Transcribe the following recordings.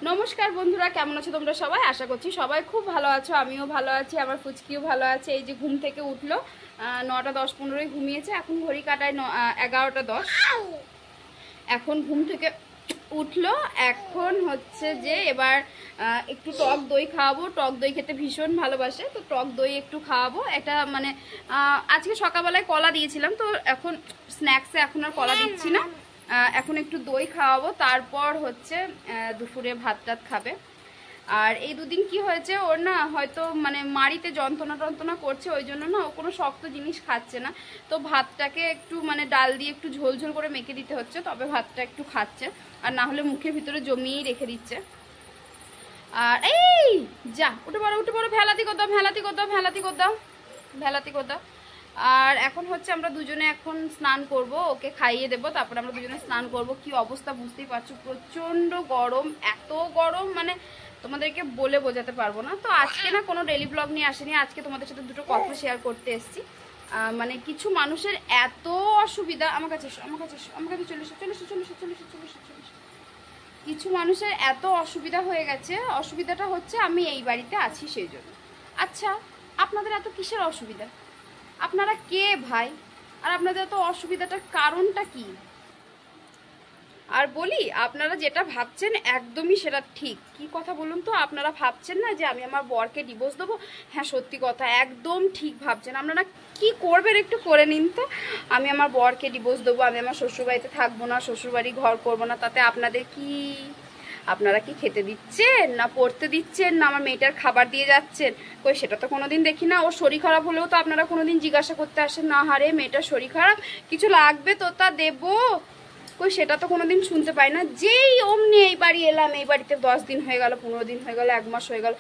নমস্কার বন্ধুরা, কেমন আছো তোমরা সবাই? আশা করছি সবাই খুব ভালো আছো, আমিও ভালো আছি, আমার ফুচকিও ভালো আছে। এই যে ঘুম থেকে উঠলো, 9টা 10-15 ঘুমিয়েছে, এখন ঘড়ি কাটায় 11টা 10। এখন ঘুম থেকে উঠলো, এখন হচ্ছে যে এবার একটু টক দই খাওয়াবো। টক দই খেতে ভীষণ ভালোবাসে, তো টক দই একটু খাওয়াবো। এটা মানে আজকে সকালবেলায় কলা দিয়েছিলাম, তো এখন স্ন্যাক্সে এখন আর কলা দিচ্ছি না, এখন একটু দই খাওয়াবো। তারপর হচ্ছে দুপুরে ভাত টাত খাবে। আর এই দুদিন কি হয়েছে, ওর না হয়তো মানে মাড়িতে যন্ত্রণা করছে, ওই জন্য না ও কোনো শক্ত জিনিস খাচ্ছে না। তো ভাতটাকে একটু মানে ডাল দিয়ে একটু ঝোল ঝোল করে মেখে দিতে হচ্ছে, তবে ভাতটা একটু খাচ্ছে, আর না হলে মুখের ভিতরে জমিয়েই রেখে দিচ্ছে। আর এই যা উঠে পড়ো, ভেলাতি করদাও, ভেলাতি করদাও। আর এখন হচ্ছে আমরা দুজনে এখন স্নান করব, ওকে খাইয়ে দেবো, তারপরে আমরা দুজনে স্নান করব। কি অবস্থা বুঝতেই পারছো, প্রচণ্ড গরম, এত গরম মানে তোমাদেরকে বলে বোঝাতে পারবো না। তো আজকে না কোনো ডেলি ব্লগ নিয়ে আসেনি, আজকে তোমাদের সাথে দুটো কথা শেয়ার করতে এসেছি। মানে কিছু মানুষের এত অসুবিধা, আমার কাছে চলে এসো। কিছু মানুষের এত অসুবিধা হয়ে গেছে, অসুবিধাটা হচ্ছে আমি এই বাড়িতে আছি সেই জন্য। আচ্ছা, আপনাদের এত কিসের অসুবিধা? আপনারা কে ভাই? আর আপনাদের এত অসুবিধাটার কারণটা কি? আর বলি, আপনারা যেটা ভাবছেন একদমই সেটা ঠিক। কি কথা বলুন তো, আপনারা ভাবছেন না যে আমি আমার বরকে ডিভোর্স দেবো? হ্যাঁ, সত্যি কথা, একদম ঠিক ভাবছেন। আপনারা কি করবেন একটু করে নিন তো। আমি আমার বরকে ডিভোর্স দেবো, আমি আমার শ্বশুরবাড়িতে থাকবো না, শ্বশুরবাড়ি ঘর করবো না, তাতে আপনাদের কি? আপনারা কি খেতে দিচ্ছেন, না পড়তে দিচ্ছেন, না আমার মেয়েটার খাবার দিয়ে যাচ্ছেন? কই সেটা তো কোনোদিন দেখি না। ওর শরীর খারাপ হলেও তো আপনারা কোনোদিন জিজ্ঞাসা করতে আসেন না, হারে মেয়েটার শরীর খারাপ, কিছু লাগবে তো তা দেবো? কই সেটা তো কোনোদিন শুনতে পাই না। যেই অমনি এই বাড়ি এলাম, এই বাড়িতে 10 দিন হয়ে গেল, 15 দিন হয়ে গেল, 1 মাস হয়ে গেল,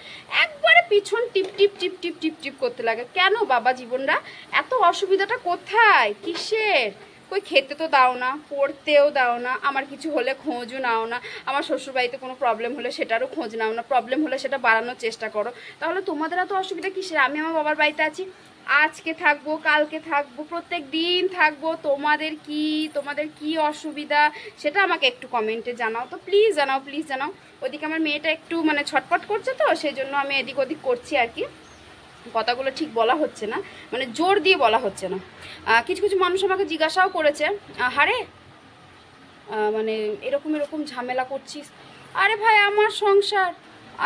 একবারে পিছন টিপ টিপ টিপ টিপ টিপ টিপ করতে লাগে। কেন বাবা জীবনরা, এত অসুবিধাটা কোথায়, কিসের? কই খেতে তো দাও না, পড়তেও দাও না, আমার কিছু হলে খোঁজও নাও না, আমার শ্বশুরবাড়িতে কোনো প্রবলেম হলে সেটারও খোঁজ নাও না, প্রবলেম হলে সেটা বাড়ানোর চেষ্টা করো। তাহলে তোমাদের এত অসুবিধা কিসের? আমি আমার বাবার বাড়িতে আছি, আজকে থাকবো, কালকে থাকবো, প্রত্যেক দিন থাকবো। তোমাদের কি অসুবিধা সেটা আমাকে একটু কমেন্টে জানাও তো, প্লিজ জানাও। ওদিকে আমার মেয়েটা একটু মানে ছটপট করছে, তো সেই জন্য আমি এদিক ওদিক করছি আর কি। কথাগুলো ঠিক বলা হচ্ছে না, মানে জোর দিয়ে বলা হচ্ছে না। কিছু কিছু মানুষ আমাকে জিজ্ঞাসাও করেছে, হারে মানে এরকম ঝামেলা করছিস। আরে ভাই, আমার সংসার,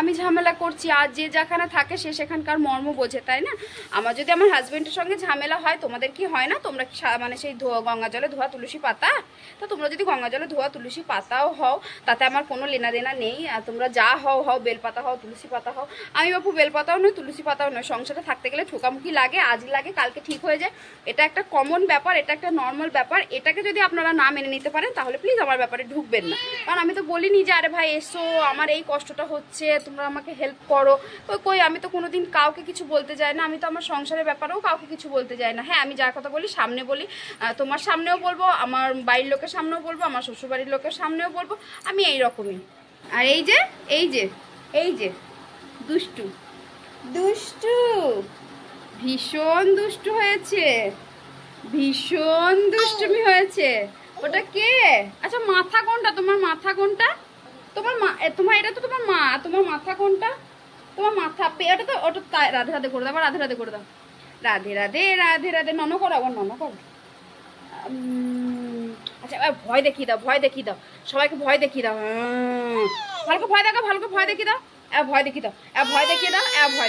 আমি ঝামেলা করছি, আর যে যেখানে থাকে সে সেখানকার মর্ম বোঝে, তাই না? আমার যদি আমার হাজবেন্ডের সঙ্গে ঝামেলা হয়, তোমাদের কি হয় না? তোমরা কি মানে সেই গঙ্গা জলে ধোয়া তুলসী পাতা? তা তোমরা যদি গঙ্গা জলে ধোয়া তুলসী পাতাও হও, তাতে আমার কোনো লেনা দেনা নেই। আর তোমরা যা হও বেলপাতা হও, তুলসী পাতা হও। আমি বাপু বেলপাতাও নয়, তুলসী পাতাও নয়। সংসারে থাকতে গেলে ঠোকামুখি লাগে, আজ লাগে কালকে ঠিক হয়ে যায়, এটা একটা কমন ব্যাপার, এটা একটা নর্মাল ব্যাপার। এটাকে যদি আপনারা না মেনে নিতে পারেন, তাহলে প্লিজ আমার ব্যাপারে ঢুকবেন না। কারণ আমি তো বলিনি যে আরে ভাই এসো, আমার এই কষ্টটা হচ্ছে, তোমরা আমাকে হেল্প করো। কই আমি তো কোনোদিন কাউকে কিছু বলতে যাই না, আমি তো আমার সংসারের ব্যাপারেও কাউকে কিছু বলতে যাই না। হ্যাঁ, আমি যার কথা বলি সামনে বলি, তোমার সামনেও বলবো, আমার বাড়ির লোকের সামনেও বলবো, আমার শ্বশুরবাড়ির লোকের সামনেও বলবো, আমি এই রকমই। আর এই যে দুষ্টু ভীষণ দুষ্টু হয়েছে, ভীষণ দুষ্টুমি হয়েছে। ওটা কে? আচ্ছা, মাথা কোনটা তোমার? মাথা কোনটা তোমার? তোমার এটা তো তোমার মা, তোমার মাথা কোনটা? তোমার মাথা ওটা তো, ওটা রাধে রাধে করে দাও, আবার রাধে রাধে করে দাও, রাধে রাধে নন করো, আবার নন করো। আচ্ছা, ভয় দেখিয়ে দাও, সবাইকে ভয় দেখিয়ে দাও। ভালো ভয় দেখাও, ভয় দেখিয়ে দাও, ভয় দেখিয়ে দাও, ভয়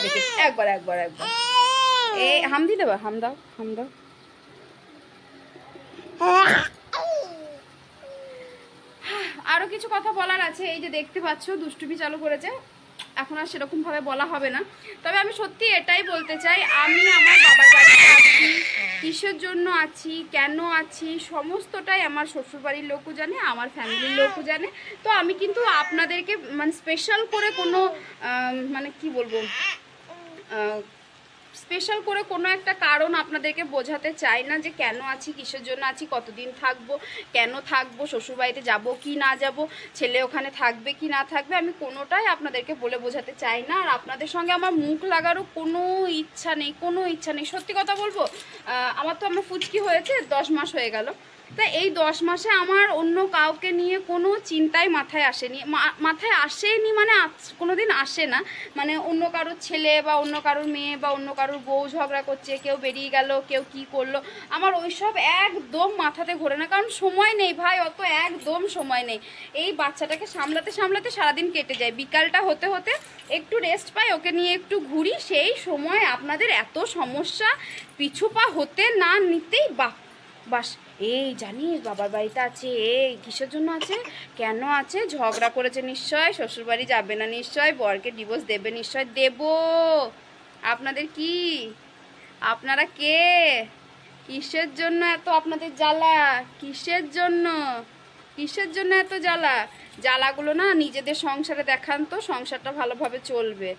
দেখি একবার এই হাম দিয়ে দেবা, হাম দাও। আরো কিছু কথা বলার আছে। এই যে দেখতে পাচ্ছ দুষ্টুমি চালু করেছে, এখন আর সেরকম ভাবে বলা হবে না। তবে আমি সত্যি এটাই বলতে চাই, আমি আমার বাবার বাড়িতে আছি, কিসের জন্য আছি, কেন আছি, সমস্তটাই আমার শ্বশুরবাড়ির লোকও জানে, আমার ফ্যামিলির লোকও জানে। তো আমি কিন্তু আপনাদেরকে মানে স্পেশাল করে কোনো মানে কি বলবো, স্পেশাল করে কোনো একটা কারণ আপনাদেরকে বোঝাতে চাই না, যে কেন আছি, কিসের জন্য আছি, কতদিন থাকবো, কেন থাকবো, শ্বশুরবাড়িতে যাব কি না যাব, ছেলে ওখানে থাকবে কি না থাকবে, আমি কোনোটাই আপনাদেরকে বলে বোঝাতে চাই না। আর আপনাদের সঙ্গে আমার মুখ লাগারও কোনো ইচ্ছা নেই। সত্যি কথা বলবো, আমার ফুচকি হয়েছে 10 মাস হয়ে গেল, তা এই 10 মাসে আমার অন্য কাউকে নিয়ে কোনো চিন্তাই মাথায় আসেনি, মানে কোনোদিন আসে না। মানে অন্য কারোর ছেলে বা অন্য কারোর মেয়ে বা অন্য কারোর বউ ঝগড়া করছে, কেউ বেরিয়ে গেল, কেউ কি করলো, আমার ওইসব একদম মাথাতে ঘোরে না। কারণ সময় নেই ভাই, অত একদম সময় নেই। এই বাচ্চাটাকে সামলাতে সামলাতে সারাদিন কেটে যায়, বিকালটা হতে হতে একটু রেস্ট পাই, ওকে নিয়ে একটু ঘুরি, সেই সময় আপনাদের এত সমস্যা, পিছু পা হতে না নিতেই বাস। এই জানিস বাবার বাড়িতে আছে, এই কিসের জন্য আছে, কেন আছে, ঝগড়া করেছে নিশ্চয়, শ্বশুরবাড়ি যাবে না নিশ্চয়, বরকে ডিভোর্স দেবে নিশ্চয়। দেব। আপনাদের কি, আপনারা কে, কিসের জন্য এত আপনাদের জ্বালা, কিসের জন্য, কিসের জন্য এত জ্বালা? জ্বালাগুলো না নিজেদের সংসারে দেখান তো, সংসারটা ভালোভাবে চলবে।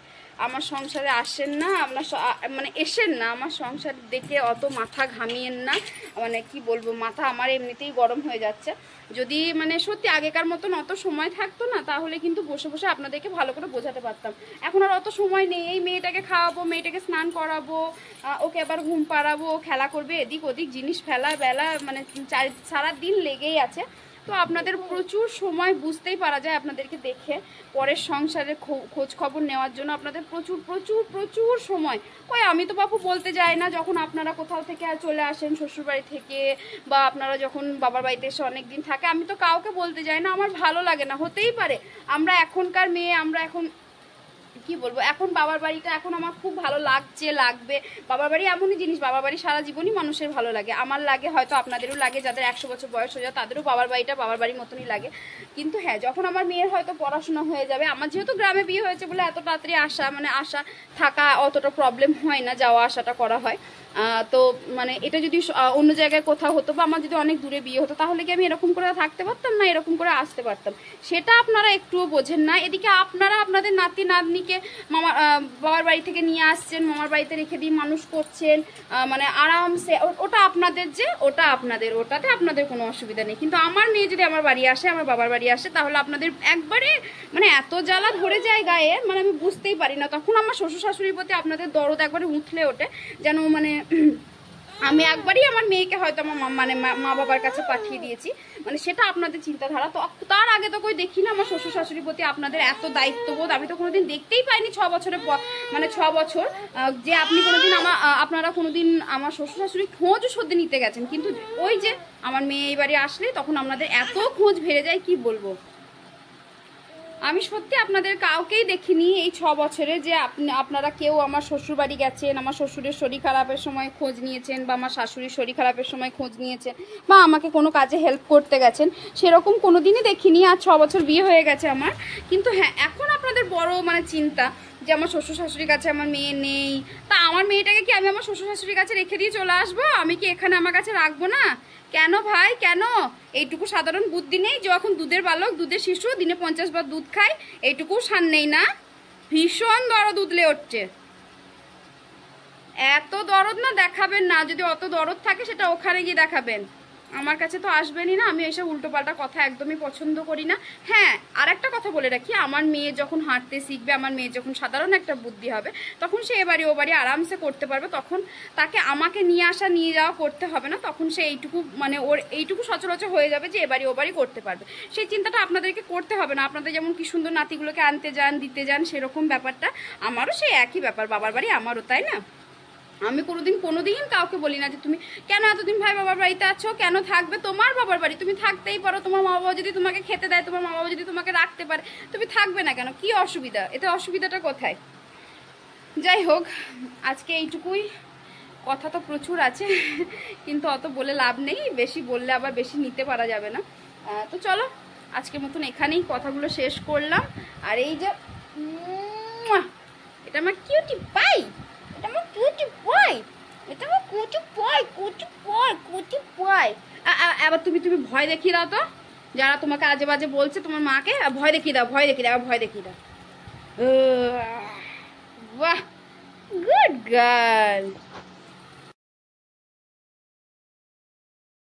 আমার সংসারে আসেন না, আপনার মানে এসেন না, আমার সংসার দেখে অত মাথা ঘামিয়েন না। মানে কি বলবো, মাথা আমার এমনিতেই গরম হয়ে যাচ্ছে। যদি মানে সত্যি আগেকার মতন অত সময় থাকতো না, তাহলে কিন্তু বসে বসে আপনাদেরকে ভালো করে বোঝাতে পারতাম। এখন আর অত সময় নেই। এই মেয়েটাকে খাওয়াবো, মেয়েটাকে স্নান করাবো, ওকে আবার ঘুম পাড়াবো, খেলা করবে, এদিক ওদিক জিনিস ফেলা বেলা, মানে সারা দিন লেগেই আছে। তো আপনাদের প্রচুর সময়, বুঝতেই পারা যায় আপনাদেরকে দেখে, পরের সংসারের খোঁজ খবর নেওয়ার জন্য আপনাদের প্রচুর প্রচুর প্রচুর সময়। কই আমি তো বাপু বলতে যাই না, যখন আপনারা কোথাও থেকে চলে আসেন শ্বশুরবাড়ি থেকে, বা আপনারা যখন বাবার বাড়িতে এসে অনেক দিন থাকে, আমি তো কাউকে বলতে যাই না, আমার ভালো লাগে না। হতেই পারে আমরা এখনকার মেয়ে, আমরা এখন কি বলবো, এখন বাবার বাড়িটা এখন আমার খুব ভালো লাগবে। বাবার বাড়ি এমনই জিনিস, বাবার বাড়ি সারা জীবনই মানুষের ভালো লাগে, আমার লাগে, হয়তো আপনাদেরও লাগে, যাদের 100 বছর বয়স হয়ে যায় তাদেরও বাবার বাড়িটা বাবার বাড়ির মতনই লাগে। কিন্তু হ্যাঁ, যখন আমার মেয়ের হয়তো পড়াশোনা হয়ে যাবে, আমার যেহেতু গ্রামে বিয়ে হয়েছে বলে এত তাড়াতাড়ি আসা থাকা অতটা প্রবলেম হয় না, যাওয়া আসাটা করা হয়। তো মানে এটা যদি অন্য জায়গায় কোথাও হতো, বা আমার যদি অনেক দূরে বিয়ে হতো, তাহলে কি আমি এরকম করে থাকতে পারতাম না, এরকম করে আসতে পারতাম? সেটা আপনারা একটুও বোঝেন না। এদিকে আপনারা আপনাদের নাতি নাতনিকে বাবার বাড়ি থেকে নিয়ে আসছেন, মামার বাড়িতে রেখে দিয়ে মানুষ করছেন, মানে আরামসে। ওটা আপনাদের, যে ওটা আপনাদের, ওটাতে আপনাদের কোনো অসুবিধা নেই। কিন্তু আমার মেয়ে যদি আমার বাড়ি আসে, আমার বাবার বাড়ি আসে, তাহলে আপনাদের একবারে মানে এত জ্বালা ধরে যায় গায়ে, মানে আমি বুঝতেই পারি না। তখন আমার শ্বশুর শাশুড়ির প্রতি আপনাদের দরদ একবারে উঠলে ওঠে, যেন মানে আমি একবারই আমার মেয়েকে হয়তো আমার মানে মা বাবার কাছে পাঠিয়ে দিয়েছি, মানে সেটা আপনাদের চিন্তাধারা। তো তার আগে তো কই দেখি না আমার শ্বশুর শাশুড়ির প্রতি আপনাদের এত দায়িত্ববোধ, আমি তো কোনোদিন দেখতেই পাইনি 6 বছরের মানে 6 বছর যে আপনি কোনোদিন আপনারা কোনোদিন আমার শ্বশুর শাশুড়ি খোঁজও সত্যি নিতে গেছেন। কিন্তু ওই যে আমার মেয়ে এই বাড়ি আসলে তখন আপনাদের এত খোঁজ ভেড়ে যায়, কি বলবো। আমি সত্যি আপনাদের কাউকেই দেখিনি এই 6 বছরে যে আপনারা কেউ আমার শ্বশুর বাড়ি গেছেন, আমার শ্বশুরের শরীর খারাপের সময় খোঁজ নিয়েছেন, বা আমার শাশুড়ির শরীর খারাপের সময় খোঁজ নিয়েছেন, বা আমাকে কোনো কাজে হেল্প করতে গেছেন, সেরকম কোনো দিনই দেখিনি। আর 6 বছর বিয়ে হয়ে গেছে আমার। কিন্তু হ্যাঁ, এখন আপনাদের বড় মানে চিন্তা যে আমার শ্বশুর শাশুড়ির কাছে আমার মেয়ে নেই, তা আমার মেয়েটাকে কি আমি আমার শ্বশুর শাশুড়ির কাছে রেখে দিয়ে চলে আসবো? আমি কি এখানে আমার কাছে রাখবো না? কেন ভাই, কেন? এইটুকু সাধারণ বুদ্ধি নেই যে এখন দুধের বালক, দুধের শিশু, দিনে 50 বার দুধ খায়, এইটুকু সান নেই না? ভীষণ দরদ উতলে উঠছে। এত দরদ না দেখাবেন না, যদি অত দরদ থাকে সেটা ওখানে গিয়ে দেখাবেন, আমার কাছে তো আসবেনই না। আমি এইসব উল্টোপাল্টা কথা একদমই পছন্দ করি না। হ্যাঁ, আর একটা কথা বলে রাখি, আমার মেয়ে যখন হাঁটতে শিখবে, আমার মেয়ে যখন সাধারণ একটা বুদ্ধি হবে, তখন সে এবারে ও বাড়ি আরামসে করতে পারবে। তখন তাকে আমাকে নিয়ে আসা নিয়ে যাওয়া করতে হবে না। তখন সে এইটুকু মানে ওর এইটুকু সচরাচর হয়ে যাবে যে এবারে ও বাড়ি করতে পারবে। সেই চিন্তাটা আপনাদেরকে করতে হবে না। আপনাদের যেমন কি সুন্দর নাতিগুলোকে আনতে যান, দিতে যান, সেরকম ব্যাপারটা আমারও সেই একই ব্যাপার, বাবার বাড়ি আমারও, তাই না? আমি কোনোদিন কাউকে বলি না যে তুমি কেন এতদিন ভাই বাবার বাড়িতে আছো, কেন থাকবে, তোমার বাবার বাড়ি, তুমি থাকতেই পারো। তোমার মা বাবা যদি তোমাকে খেতে দেয়, তোমার মা বাবা যদি তোমাকে রাখতে পারে, তুমি থাকবে না কেন? কি অসুবিধা? এতে অসুবিধাটা কোথায়? যাই হোক, আজকে এইটুকুই। কথা তো প্রচুর আছে, কিন্তু অত বলে লাভ নেই, বেশি বললে আবার বেশি নিতে পারা যাবে না। তো চলো, আজকের মতন এখানেই কথাগুলো শেষ করলাম। আর এই যে এটা আমার কিউটি পাই, এটা আমার কিউটি পাই, এটা আমার কুচু পাই, কুচু পাই, কুচু পাই। আবার তুমি ভয় দেখিয়ে দাও তো, যারা তোমাকে আজে বাজে বলছে তোমার মাকে, ভয় দেখিয়ে দাও, ভয় দেখিয়ে দাও, ভয় দেখিয়ে দাও। বাহ, গুড গার্ল।